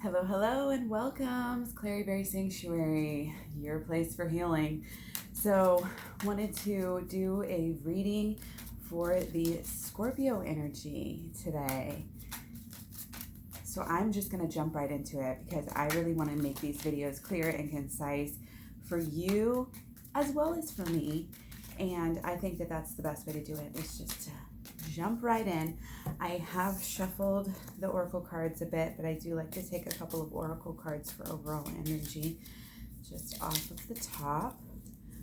Hello, hello, and welcome. It's Claryberry Sanctuary, your place for healing. So, wanted to do a reading for the Scorpio energy today. So, I'm just going to jump right into it because I really want to make these videos clear and concise for you as well as for me. And I think that that's the best way to do it, is just to jump right in. I have shuffled the oracle cards a bit, but I do like to take a couple of oracle cards for overall energy just off of the top.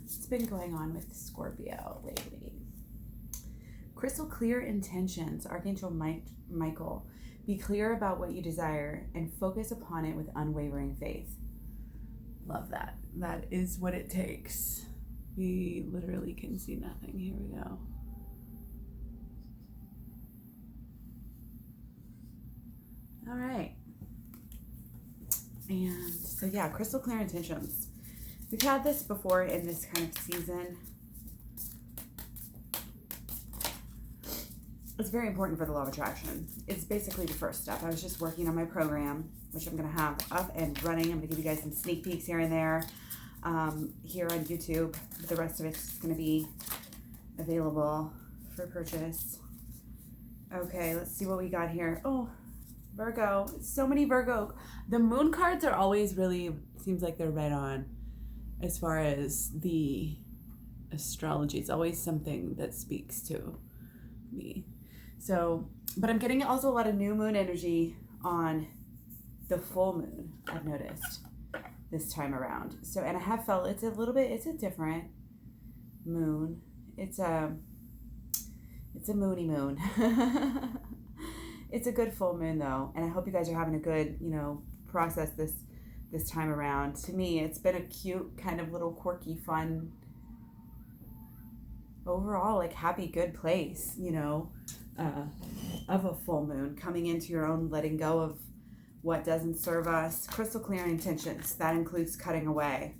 What's been going on with Scorpio lately? Crystal clear intentions, Archangel Michael. Be clear about what you desire and focus upon it with unwavering faith. Love that. That is what it takes. We literally can see nothing. Here we go. All right. And so, yeah, crystal clear intentions. We've had this before in this kind of season. It's very important for the law of attraction. It's basically the first step. I was just working on my program, which I'm going to have up and running. I'm going to give you guys some sneak peeks here and there here on YouTube. But the rest of it's going to be available for purchase. Okay, let's see what we got here. Oh, Virgo. So many Virgo. The moon cards are always really, seems like they're right on as far as the astrology. It's always something that speaks to me. So, but I'm getting also a lot of new moon energy on the full moon, I've noticed this time around. So, and I have felt it's a different moon. It's a moony moon. It's a good full moon though, and I hope you guys are having a good, process this time around. To me, it's been a cute, kind of little quirky, fun, overall, like happy, good place, of a full moon, coming into your own, letting go of what doesn't serve us. Crystal clear intentions, that includes cutting away,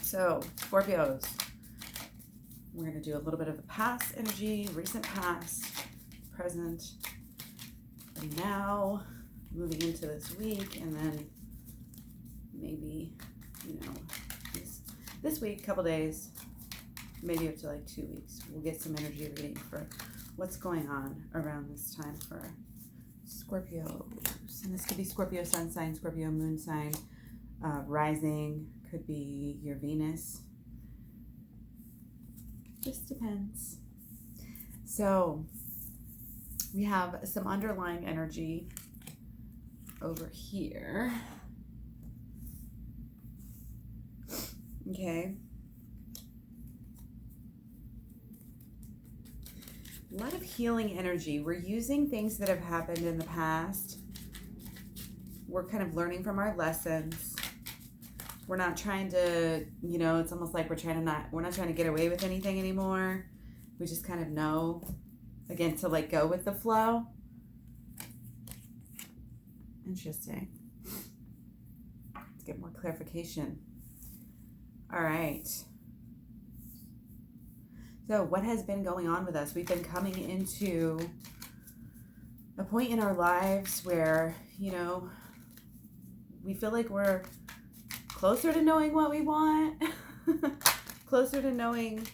So, Scorpios, we're going to do a little bit of the past energy, recent past, present, and now, moving into this week, and then maybe, this week, couple days, maybe up to like 2 weeks, we'll get some energy reading for what's going on around this time for Scorpios. And this could be Scorpio sun sign, Scorpio moon sign, rising, could be your Venus. Just depends. So we have some underlying energy over here. Okay. A lot of healing energy. We're using things that have happened in the past. We're kind of learning from our lessons. We're not trying to, it's almost like we're not trying to get away with anything anymore. We just kind of know, again, to let go with the flow. Interesting. Let's get more clarification. All right. So what has been going on with us? We've been coming into a point in our lives where, we feel like we're closer to knowing what we want, closer to knowing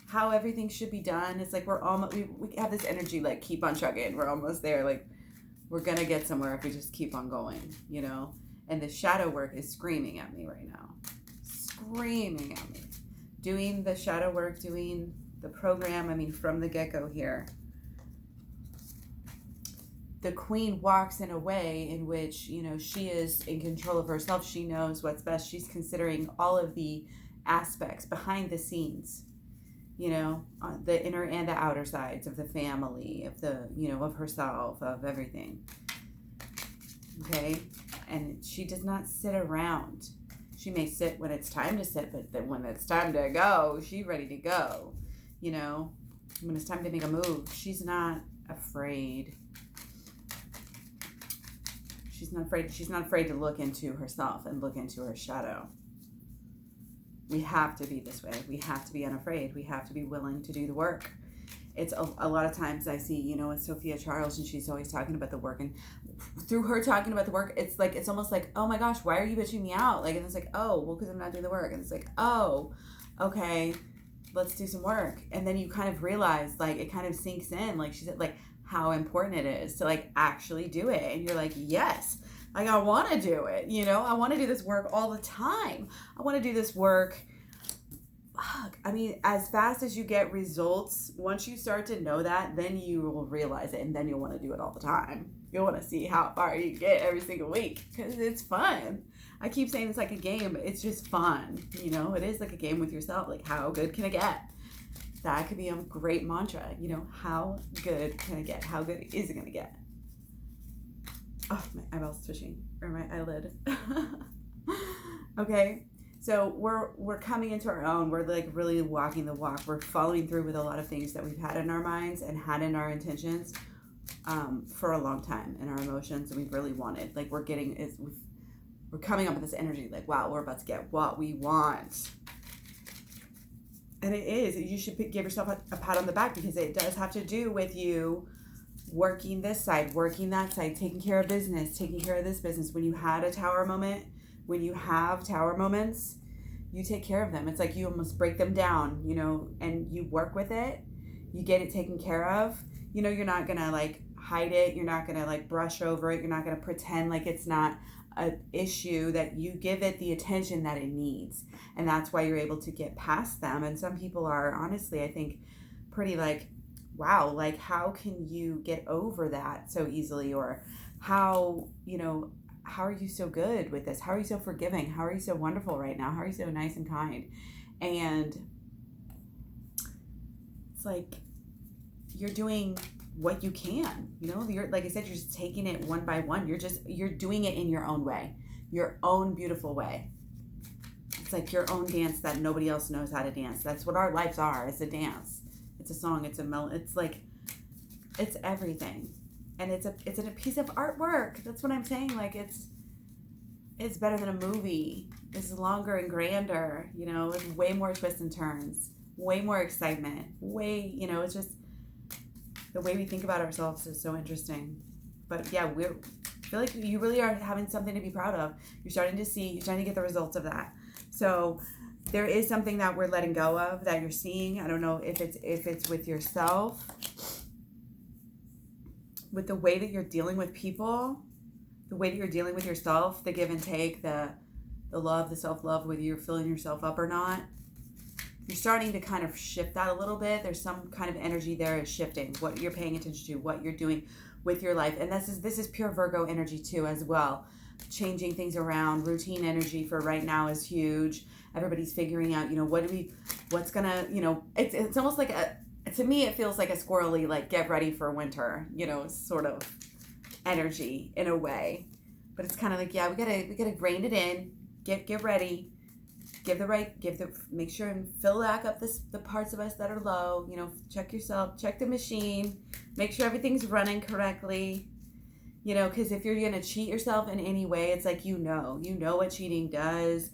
how everything should be done. It's like we're almost, we have this energy, like, keep on chugging. We're almost there. Like, we're going to get somewhere if we just keep on going, And the shadow work is screaming at me right now. Screaming at me. Doing the shadow work, doing the program, from the get-go here. The queen walks in a way in which, she is in control of herself. She knows what's best. She's considering all of the aspects behind the scenes, the inner and the outer sides of the family, of the, of herself, of everything. Okay? And she does not sit around. She may sit when it's time to sit, but then when it's time to go, she's ready to go. When it's time to make a move, she's not afraid. She's not afraid. She's not afraid to look into herself and look into her shadow. We have to be this way. We have to be unafraid. We have to be willing to do the work. it's a lot of times I see, you know, with Sophia Charles, and she's always talking about the work, and through her talking about the work, it's like, it's almost like, oh my gosh, why are you bitching me out? Like, and it's like, oh, well, because I'm not doing the work. And it's like, oh, okay, let's do some work. And then you kind of realize, like, it kind of sinks in, like she said, like, how important it is to like actually do it. And you're like, yes, like, I want to do it, you know, I want to do this work all the time. I want to do this work. I mean, as fast as you get results, once you start to know that, then you will realize it, and then you'll want to do it all the time. You'll want to see how far you get every single week, because it's fun. I keep saying it's like a game, but it's just fun. You know, it is like a game with yourself. Like, how good can I get? That could be a great mantra. You know, how good can I get? How good is it going to get? Oh, my eyeball's twitching, or my eyelid. Okay. So we're coming into our own. We're like really walking the walk. We're following through with a lot of things that we've had in our minds and had in our intentions for a long time, in our emotions, and we've really wanted. Like, we're coming up with this energy. Like, wow, we're about to get what we want, and it is. You should give yourself a pat on the back, because it does have to do with you working this side, working that side, taking care of business, taking care of this business. When you had a tower moment. When you have tower moments, you take care of them. It's like you almost break them down, you know, and you work with it. You get it taken care of. You know, you're not going to like hide it. You're not going to like brush over it. You're not going to pretend like it's not an issue, that you give it the attention that it needs. And that's why you're able to get past them. And some people are, honestly, I think, pretty like, wow, like, how can you get over that so easily? Or how, you know, how are you so good with this? How are you so forgiving? How are you so wonderful right now? How are you so nice and kind? And it's like, you're doing what you can, you know, you're, like I said, you're just taking it one by one. You're doing it in your own way, your own beautiful way. It's like your own dance that nobody else knows how to dance. That's what our lives are. It's a dance. It's a song. It's a it's like, it's everything. And it's a piece of artwork. That's what I'm saying. Like, it's better than a movie. It's longer and grander, you know, with way more twists and turns, way more excitement, you know, it's just the way we think about ourselves is so interesting. But yeah, I feel like you really are having something to be proud of. You're starting to get the results of that. So there is something that we're letting go of, that you're seeing. I don't know if it's with yourself, with the way that you're dealing with people, the way that you're dealing with yourself, the give and take, the love, the self-love, whether you're filling yourself up or not. You're starting to kind of shift that a little bit. There's some kind of energy there is shifting, what you're paying attention to, what you're doing with your life. And this is pure Virgo energy too, as well. Changing things around. Routine energy for right now is huge. Everybody's figuring out, you know, what's gonna, you know, it's almost like to me, it feels like a squirrely, like, get ready for winter, you know, sort of energy in a way. But it's kind of like, yeah, we gotta rein it in, get ready, make sure and fill back up the parts of us that are low, you know, check yourself, check the machine, make sure everything's running correctly, you know, because if you're gonna cheat yourself in any way, it's like, you know what cheating does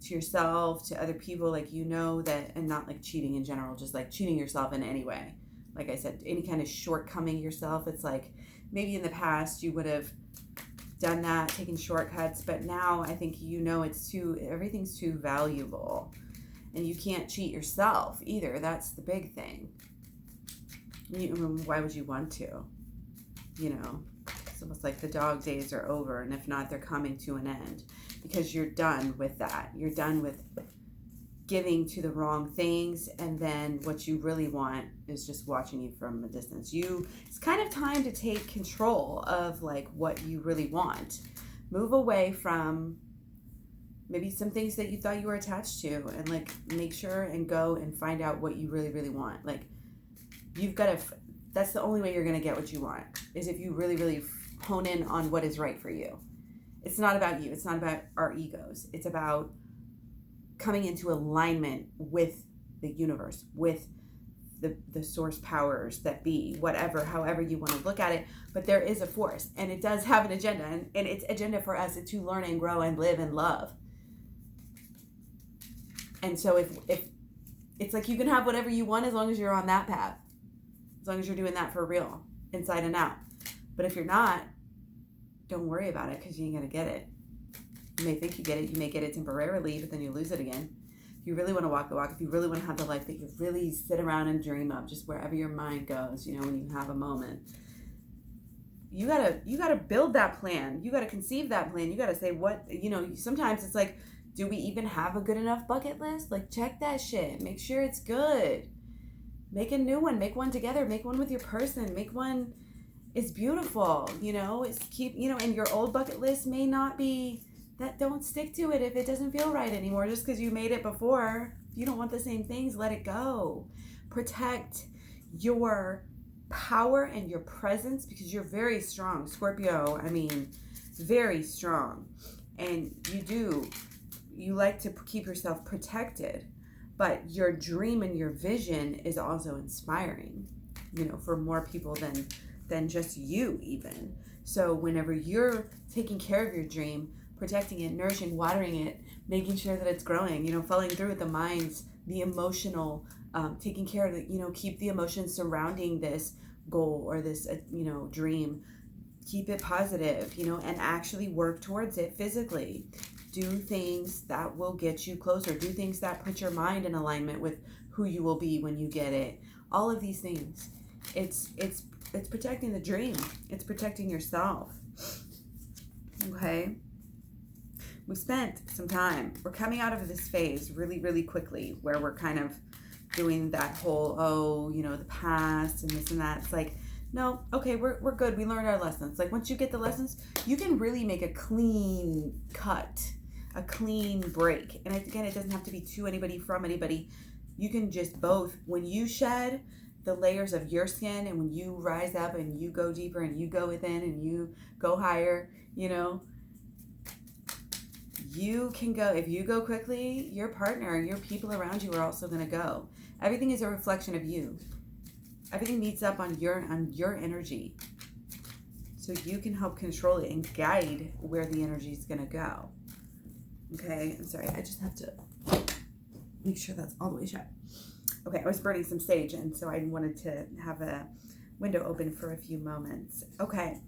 to yourself, to other people, like, you know that, and not like cheating in general, just like cheating yourself in any way. Like I said, any kind of shortcoming yourself, it's like, maybe in the past you would have done that, taken shortcuts, but now I think, you know, everything's too valuable, and you can't cheat yourself either. That's the big thing. Why would you want to? You know, it's almost like the dog days are over, and if not, they're coming to an end, because you're done with that. You're done with giving to the wrong things, and then what you really want is just watching you from a distance. It's kind of time to take control of like what you really want. Move away from maybe some things that you thought you were attached to, and like make sure and go and find out what you really, really want. Like, you've got to, that's the only way you're going to get what you want, is if you really, really hone in on what is right for you. It's not about you. It's not about our egos. It's about coming into alignment with the universe, with the source powers that be, whatever, however you want to look at it. But there is a force, and it does have an agenda, and its agenda for us is to learn and grow and live and love. And so if it's like, you can have whatever you want as long as you're on that path. long as you're doing that for real, inside and out. But if you're not, don't worry about it, because you ain't going to get it. You may think you get it. You may get it temporarily, but then you lose it again. If you really want to walk the walk, if you really want to have the life that you really sit around and dream of, just wherever your mind goes, when you have a moment, you gotta build that plan. You gotta conceive that plan. You gotta say what, sometimes it's like, do we even have a good enough bucket list? Like, check that shit. Make sure it's good. Make a new one. Make one together. Make one with your person. Make one is beautiful. And your old bucket list may not be that. Don't stick to it if it doesn't feel right anymore. Just because you made it before. If you don't want the same things, let it go. Protect your power and your presence, because you're very strong, Scorpio. Very strong. And you like to keep yourself protected, but your dream and your vision is also inspiring, for more people than just you even. So whenever you're taking care of your dream, protecting it, nourishing, watering it, making sure that it's growing, following through with the minds, the emotional, taking care of it, keep the emotions surrounding this goal or this, dream, keep it positive, and actually work towards it physically. Do things that will get you closer. Do things that put your mind in alignment with who you will be when you get it. All of these things. It's protecting the dream. It's protecting yourself. Okay? We spent some time. We're coming out of this phase really, really quickly, where we're kind of doing that whole, the past and this and that. It's like, no, okay, we're good. We learned our lessons. Like, once you get the lessons, you can really make a clean cut, a clean break. And again, it doesn't have to be to anybody, from anybody. You can just both. When you shed the layers of your skin, and when you rise up and you go deeper and you go within and you go higher, you can go. If you go quickly, your partner, your people around you are also going to go. Everything is a reflection of you. Everything meets up on your energy. So you can help control it and guide where the energy is going to go. Okay, I'm sorry. I just have to make sure that's all the way shut. Okay, I was burning some sage, and so I wanted to have a window open for a few moments. Okay,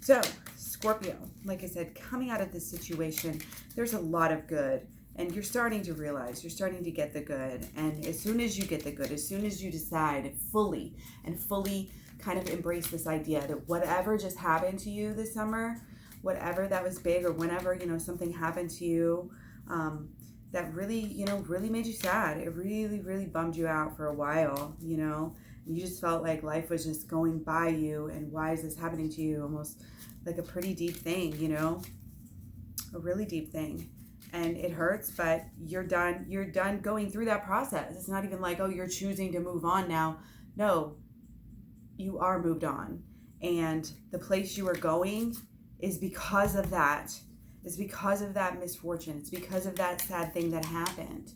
so Scorpio, like I said, coming out of this situation, there's a lot of good. And you're starting to realize, you're starting to get the good. And as soon as you get the good, as soon as you decide fully kind of embrace this idea that whatever just happened to you this summer, whatever that was big, or whenever, something happened to you that really, really made you sad. It really, really bummed you out for a while, You just felt like life was just going by you, and why is this happening to you? Almost like a pretty deep thing, a really deep thing. And it hurts, but you're done going through that process. It's not even like, oh, you're choosing to move on now. No, you are moved on. And the place you are going is because of that. It's because of that misfortune. It's because of that sad thing that happened.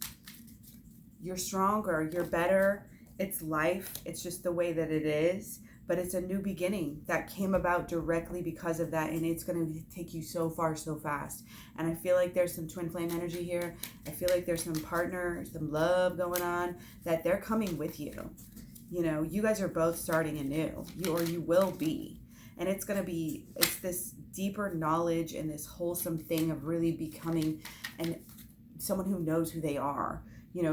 You're stronger. You're better. It's life. It's just the way that it is. But it's a new beginning that came about directly because of that. And it's going to take you so far, so fast. And I feel like there's some twin flame energy here. I feel like there's some partner, some love going on, that they're coming with you. You guys are both starting anew. You will be. And it's this deeper knowledge and this wholesome thing of really becoming someone who knows who they are.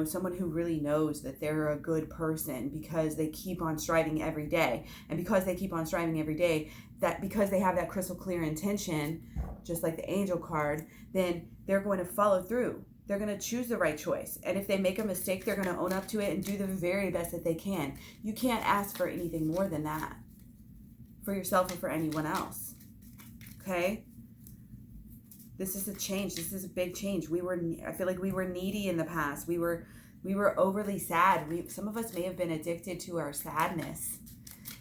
Someone who really knows that they're a good person because they keep on striving every day. And because they keep on striving every day, that because they have that crystal clear intention, just like the angel card, then they're going to follow through. They're going to choose the right choice. And if they make a mistake, they're going to own up to it and do the very best that they can. You can't ask for anything more than that for yourself or for anyone else. Okay? This is a change. This is a big change. I feel like we were needy in the past. We were overly sad. Some of us may have been addicted to our sadness,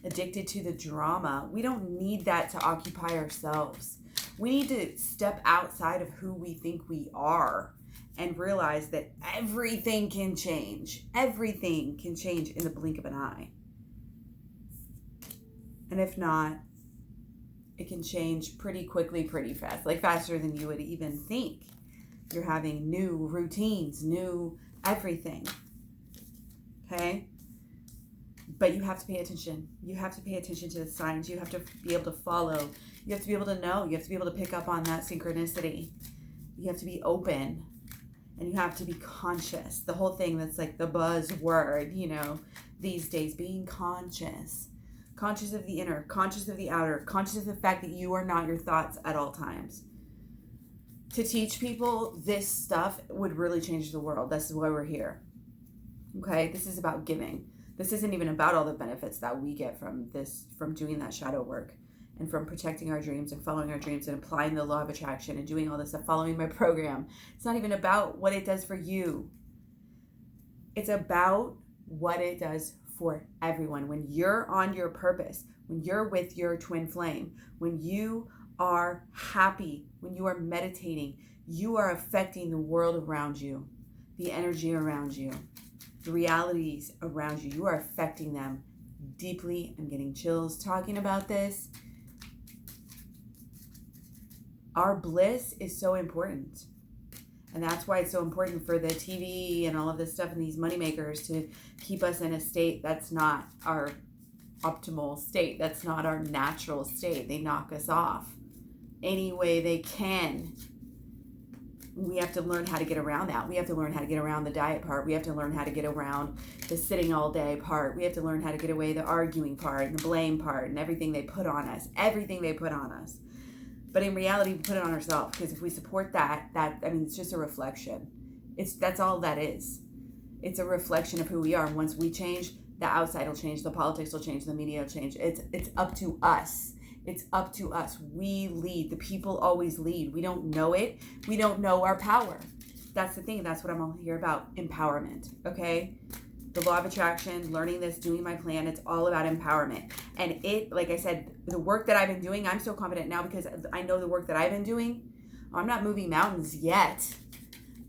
addicted to the drama. We don't need that to occupy ourselves. We need to step outside of who we think we are and realize that everything can change. Everything can change in the blink of an eye. And if not, it can change pretty quickly, pretty fast, like faster than you would even think. You're having new routines, new everything. Okay? But you have to pay attention. You have to pay attention to the signs. You have to be able to follow. You have to be able to know. You have to be able to pick up on that synchronicity. You have to be open. And you have to be conscious. The whole thing that's like the buzzword, these days, being conscious. Conscious of the inner, conscious of the outer, conscious of the fact that you are not your thoughts at all times. To teach people this stuff would really change the world. This is why we're here. Okay? This is about giving. This isn't even about all the benefits that we get from this, from doing that shadow work and from protecting our dreams and following our dreams and applying the law of attraction and doing all this stuff, following my program. It's not even about what it does for you. It's about what it does for everyone. When you're on your purpose, when you're with your twin flame, when you are happy, when you are meditating, you are affecting the world around you, the energy around you, the realities around you. You are affecting them deeply. I'm getting chills talking about this. Our bliss is so important. And that's why it's so important for the TV and all of this stuff and these moneymakers to keep us in a state that's not our optimal state. That's not our natural state. They knock us off any way they can. We have to learn how to get around that. We have to learn how to get around the diet part. We have to learn how to get around the sitting all day part. We have to learn how to get away the arguing part and the blame part and everything they put on us. Everything they put on us. But in reality, we put it on ourselves, because if we support that, it's just a reflection. That's all that is. It's a reflection of who we are. And once we change, the outside will change, the politics will change, the media will change. It's up to us. It's up to us. We lead. The people always lead. We don't know it. We don't know our power. That's the thing. That's what I'm all here about. Empowerment. Okay? The law of attraction, learning this, doing my plan, it's all about empowerment. And it, like I said, the work that I've been doing, I'm so confident now because I know the work that I've been doing. I'm not moving mountains yet,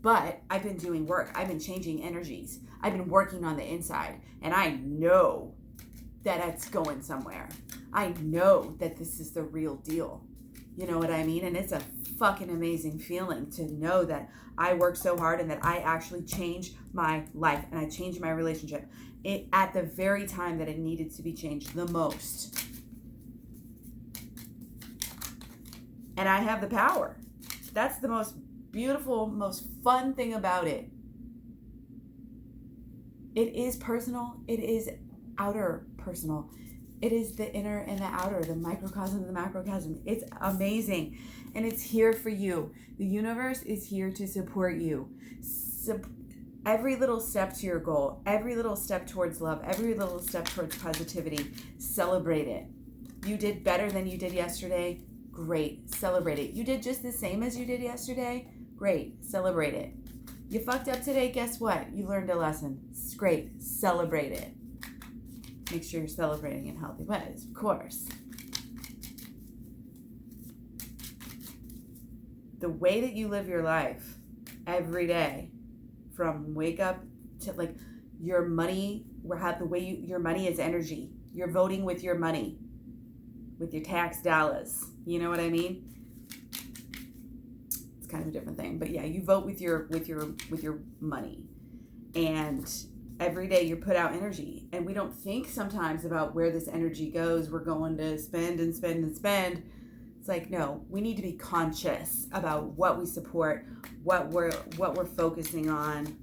but I've been doing work. I've been changing energies. I've been working on the inside, and I know that it's going somewhere. I know that this is the real deal. You know what I mean? And it's a fucking amazing feeling to know that I worked so hard and that I actually changed my life and I changed my relationship at the very time that it needed to be changed the most. And I have the power. That's the most beautiful, most fun thing about it. It is personal. It is outer personal. It is the inner and the outer, the microcosm and the macrocosm. It's amazing. And it's here for you. The universe is here to support you. Every little step to your goal, every little step towards love, every little step towards positivity, celebrate it. You did better than you did yesterday. Great. Celebrate it. You did just the same as you did yesterday. Great. Celebrate it. You fucked up today. Guess what? You learned a lesson. It's great. Celebrate it. Make sure you're celebrating in healthy ways, of course. The way that you live your life every day, from wake up to like your money, your money is energy. You're voting with your money, with your tax dollars. You know what I mean? It's kind of a different thing, but yeah, you vote with your money, and every day you put out energy, and we don't think sometimes about where this energy goes. We're going to spend and spend and spend. It's like, no, we need to be conscious about what we support, what we're focusing on,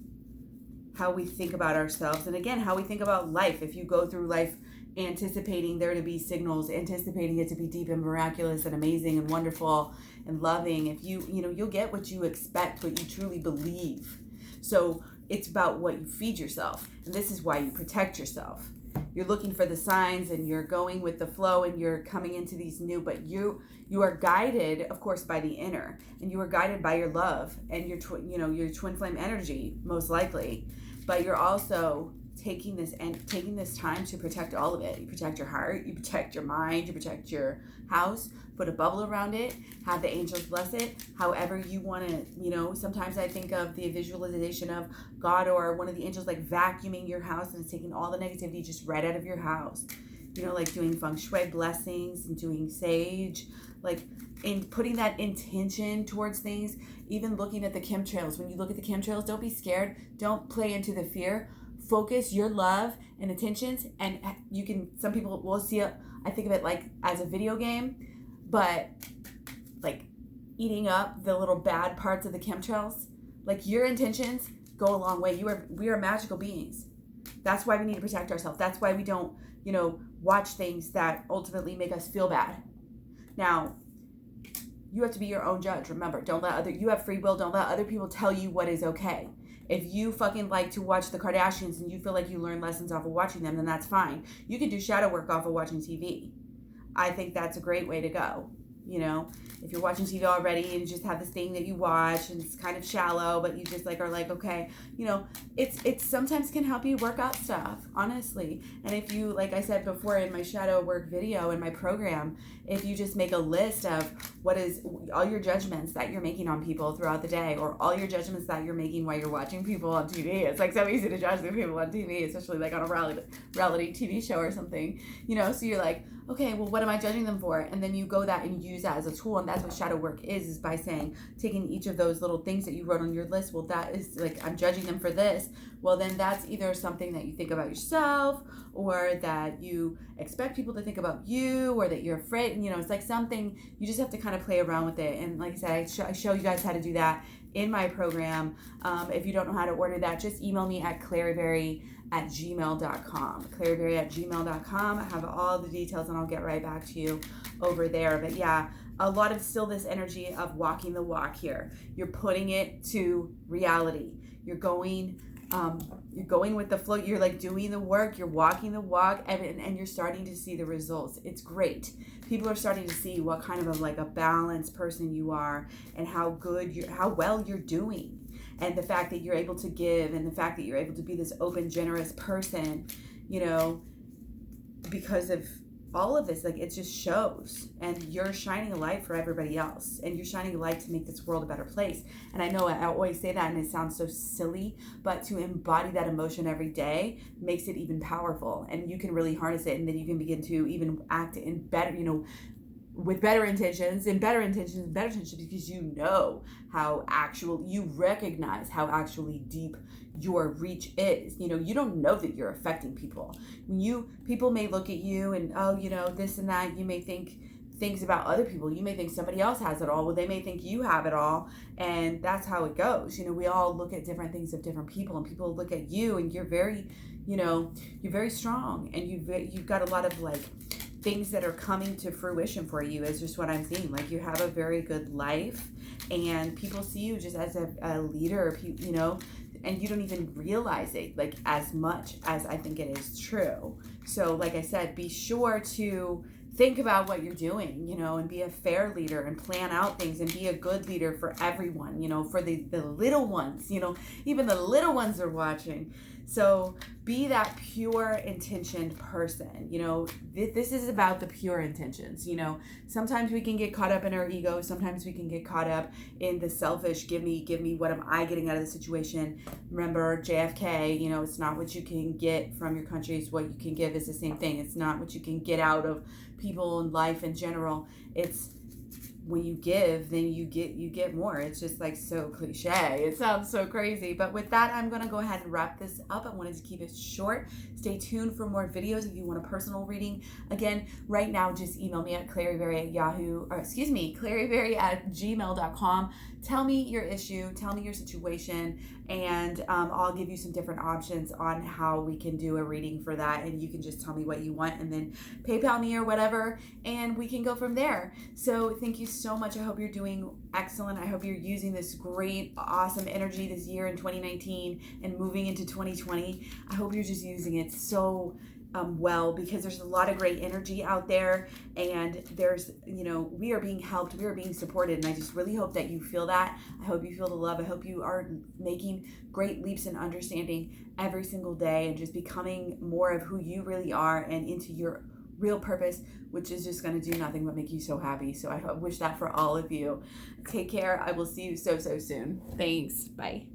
how we think about ourselves, and again, how we think about life. If you go through life anticipating there to be signals, anticipating it to be deep and miraculous and amazing and wonderful and loving, if you'll get what you expect, what you truly believe. So it's about what you feed yourself, and this is why you protect yourself. You're looking for the signs, and you're going with the flow, and you're coming into these new, but you are guided, of course, by the inner, and you are guided by your love and your twin flame energy, most likely. But you're also taking this time to protect all of it. You protect your heart, you protect your mind, you protect your house, put a bubble around it, have the angels bless it, however you want to, sometimes I think of the visualization of God or one of the angels like vacuuming your house and it's taking all the negativity just right out of your house. Like doing feng shui blessings and doing sage, like in putting that intention towards things, even looking at the chemtrails. When you look at the chemtrails, don't be scared. Don't play into the fear. focus your love and intentions, and you can, some people will see it, I think of it like as a video game, but like eating up the little bad parts of the chemtrails. Like your intentions go a long way. We are magical beings. That's why we need to protect ourselves. That's why we don't, watch things that ultimately make us feel bad. Now, you have to be your own judge. Remember, you have free will. Don't let other people tell you what is okay. If you fucking like to watch the Kardashians and you feel like you learn lessons off of watching them, then that's fine. You can do shadow work off of watching TV. I think that's a great way to go. If you're watching TV already and you just have this thing that you watch and it's kind of shallow, but you just are like, okay, it's sometimes can help you work out stuff, honestly. And if you, like I said before in my shadow work video in my program, if you just make a list of what is all your judgments that you're making on people throughout the day, or all your judgments that you're making while you're watching people on TV. It's like so easy to judge the people on TV, especially like on a reality TV show or something, so you're like, okay, well, what am I judging them for? And then you go that and use that as a tool. And that's what shadow work is by saying, taking each of those little things that you wrote on your list. Well, that is like, I'm judging them for this. Well, then that's either something that you think about yourself, or that you expect people to think about you, or that you're afraid. It's like something, you just have to kind of play around with it. And like I said, I show you guys how to do that in my program. If you don't know how to order that, just email me at claryberry@gmail.com. claryberry@gmail.com. I have all the details and I'll get right back to you over there. But yeah, a lot of still this energy of walking the walk here. You're putting it to reality. You're going with the flow. You're like doing the work. You're walking the walk, and you're starting to see the results. It's great. People are starting to see what kind of a balanced person you are, and how well you're doing, and the fact that you're able to give, and the fact that you're able to be this open, generous person, because of all of this. Like, it just shows, and you're shining a light for everybody else, and you're shining a light to make this world a better place. And I know I always say that and it sounds so silly, but to embody that emotion every day makes it even powerful, and you can really harness it, and then you can begin to even act in better, with better intentions, because you recognize how actually deep your reach is. You don't know that you're affecting people. People may look at you and, this and that, you may think things about other people. You may think somebody else has it all. Well, they may think you have it all, and that's how it goes. We all look at different things of different people, and people look at you, and you're very, you're very strong, and you've got a lot of things that are coming to fruition for you, is just what I'm seeing. Like, you have a very good life, and people see you just as a leader, and you don't even realize it as much as I think it is true. So like I said, be sure to think about what you're doing, and be a fair leader, and plan out things, and be a good leader for everyone, for the little ones, even the little ones are watching. So be that pure intentioned person. This is about the pure intentions. Sometimes we can get caught up in our ego. Sometimes we can get caught up in the selfish, give me, what am I getting out of the situation? Remember JFK, it's not what you can get from your country, it's what you can give. Is the same thing. It's not what you can get out of people and life in general. It's when you give, then you get more. It's just so cliche. It sounds so crazy. But with that, I'm going to go ahead and wrap this up. I wanted to keep it short. Stay tuned for more videos if you want a personal reading. Again, right now, just email me at claryberry@gmail.com. Tell me your issue, tell me your situation, and I'll give you some different options on how we can do a reading for that. And you can just tell me what you want, and then PayPal me or whatever, and we can go from there. So thank you so much. I hope you're doing excellent. I hope you're using this great, awesome energy this year in 2019 and moving into 2020. I hope you're just using it so well, because there's a lot of great energy out there, and there's, we are being helped, we are being supported, and I just really hope that you feel that. I hope you feel the love. I hope you are making great leaps in understanding every single day, and just becoming more of who you really are, and into your real purpose, which is just going to do nothing but make you so happy. So I wish that for all of you. Take care. I will see you so soon. Thanks. Bye.